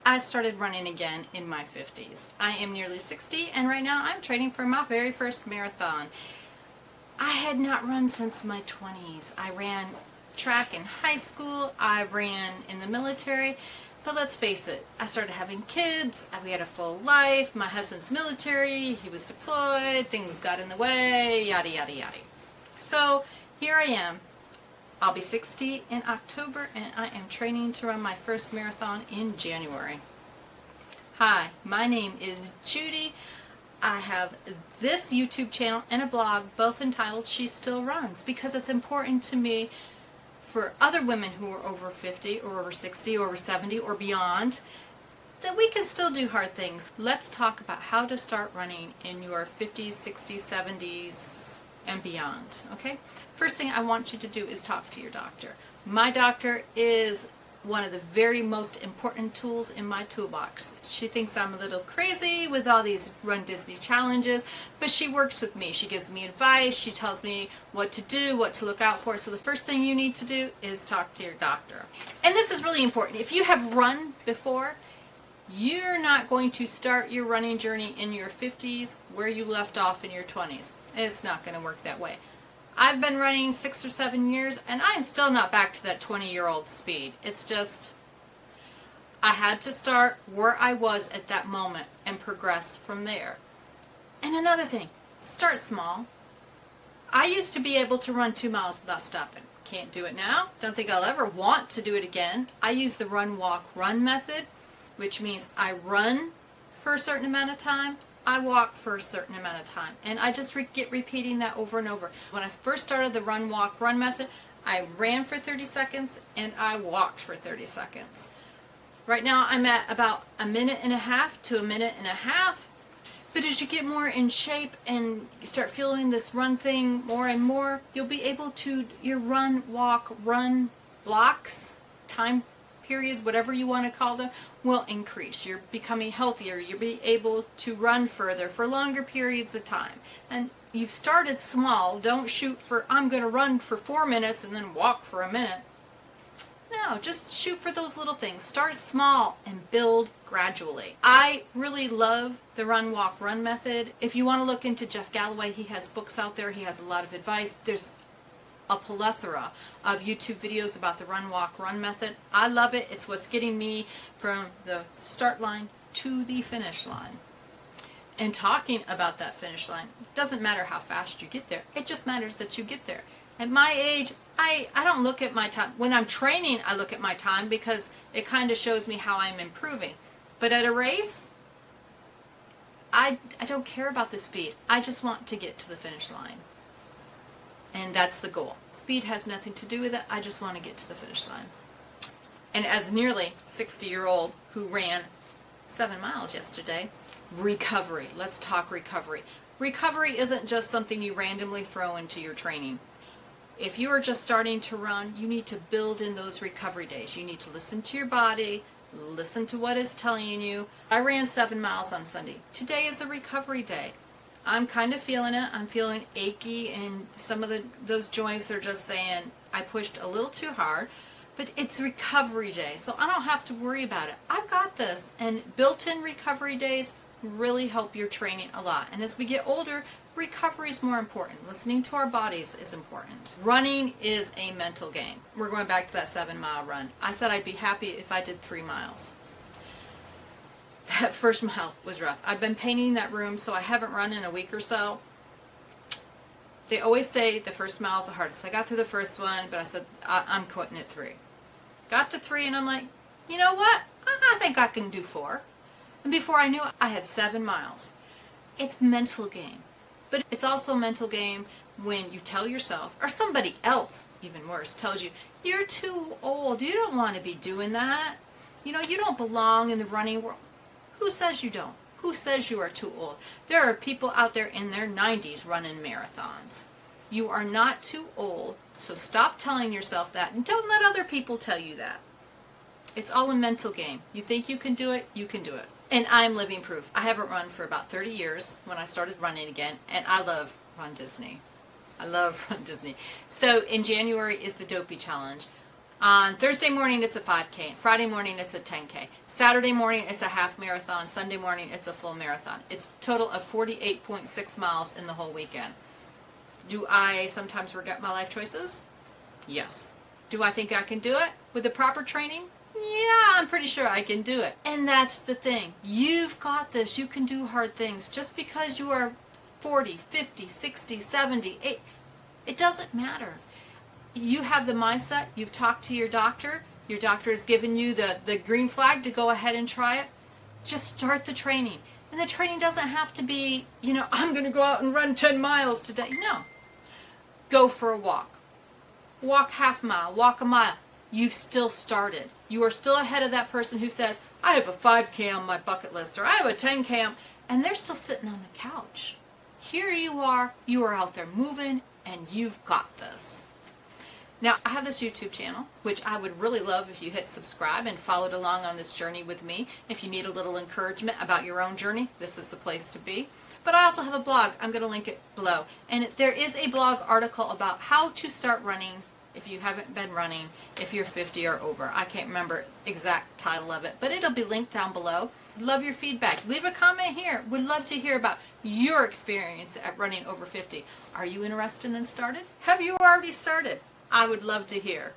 I started running again in my 50s. I am nearly 60 and right now I'm training for my very first marathon. I had not run since my 20s. I ran track in high school, I ran in the military, but let's face it, I started having kids, we had a full life, my husband's military, he was deployed, things got in the way, yada yada yada. So here I am. I'll be 60 in October and I am training to run my first marathon in January. Hi, my name is Judy. I have this YouTube channel and a blog, both entitled She Still Runs, because it's important to me for other women who are over 50 or over 60 or over 70 or beyond that we can still do hard things. Let's talk about how to start running in your 50s, 60s, 70s, and beyond, okay? First thing I want you to do is talk to your doctor. My doctor is one of the very most important tools in my toolbox. She thinks I'm a little crazy with all these Run Disney challenges, but she works with me. She gives me advice, she tells me what to do, what to look out for. So the first thing you need to do is talk to your doctor. And this is really important. If you have run before, you're not going to start your running journey in your 50s where you left off in your 20s. It's not going to work that way. I've been running 6 or 7 years and I'm still not back to that 20-year-old speed. It's just, I had to start where I was at that moment and progress from there. And another thing, start small. I used to be able to run 2 miles without stopping. Can't do it now. Don't think I'll ever want to do it again. I use the run, walk, run method, which means I run for a certain amount of time, I walk for a certain amount of time, and I just get repeating that over and over. When I first started the run, walk, run method, I ran for 30 seconds and I walked for 30 seconds. Right now I'm at about 1.5 minutes to 1.5 minutes, but as you get more in shape and you start feeling this run thing more and more, you'll be able to, your run, walk, run blocks, time periods, whatever you want to call them, will increase. You're becoming healthier. You'll be able to run further for longer periods of time. And you've started small. Don't shoot for, I'm going to run for 4 minutes and then walk for a minute. No, just shoot for those little things. Start small and build gradually. I really love the run, walk, run method. If you want to look into Jeff Galloway, he has books out there. He has a lot of advice. There's a plethora of YouTube videos about the run, walk, run method. I love it. It's what's getting me from the start line to the finish line. And talking about that finish line, it doesn't matter how fast you get there. It just matters that you get there. At my age, I don't look at my time. When I'm training, I look at my time because it kind of shows me how I'm improving. But at a race, I don't care about the speed. I just want to get to the finish line. And that's the goal. Speed has nothing to do with it. I just want to get to the finish line. And as nearly 60-year-old who ran 7 miles yesterday, recovery. Let's talk recovery. Recovery isn't just something you randomly throw into your training. If you are just starting to run, you need to build in those recovery days. You need to listen to your body, listen to what it's telling you. I ran 7 miles on Sunday. Today is a recovery day. I'm kind of feeling it. I'm feeling achy, and some of those joints are just saying I pushed a little too hard, but it's recovery day, so I don't have to worry about it. I've got this, and built-in recovery days really help your training a lot. And as we get older, recovery is more important. Listening to our bodies is important. Running is a mental game. We're going back to that 7-mile run. I said I'd be happy if I did 3 miles. That first mile was rough. I've been painting that room, so I haven't run in a week or so. They always say the first mile is the hardest. I got through the first one, but I said, I'm quitting at 3. Got to 3, and I'm like, you know what? I think I can do 4. And before I knew it, I had 7 miles. It's mental game. But it's also a mental game when you tell yourself, or somebody else, even worse, tells you, you're too old. You don't want to be doing that. You know, you don't belong in the running world. Who says you don't? Who says you are too old? There are people out there in their 90s running marathons. You are not too old, so stop telling yourself that, and don't let other people tell you that. It's all a mental game. You think you can do it, you can do it. And I'm living proof. I haven't run for about 30 years when I started running again, and I love Run Disney. I love Run Disney. So in January is the Dopey Challenge. On Thursday morning, it's a 5K. Friday morning, it's a 10K. Saturday morning, it's a half marathon. Sunday morning, it's a full marathon. It's a total of 48.6 miles in the whole weekend. Do I sometimes regret my life choices? Yes. Do I think I can do it with the proper training? Yeah, I'm pretty sure I can do it. And that's the thing. You've got this. You can do hard things. Just because you are 40, 50, 60, 70, 80, it doesn't matter. You have the mindset. You've talked to your doctor. Your doctor has given you the green flag to go ahead and try it. Just start the training. And the training doesn't have to be, I'm going to go out and run 10 miles today. No. Go for a walk. Walk half mile. Walk a mile. You've still started. You are still ahead of that person who says, I have a 5K on my bucket list, or I have a 10K, and they're still sitting on the couch. Here you are out there moving, and you've got this. Now, I have this YouTube channel, which I would really love if you hit subscribe and followed along on this journey with me. If you need a little encouragement about your own journey, this is the place to be. But I also have a blog. I'm going to link it below. And there is a blog article about how to start running if you haven't been running, if you're 50 or over. I can't remember exact title of it, but it'll be linked down below. Love your feedback. Leave a comment here. Would love to hear about your experience at running over 50. Are you interested in started? Have you already started? I would love to hear.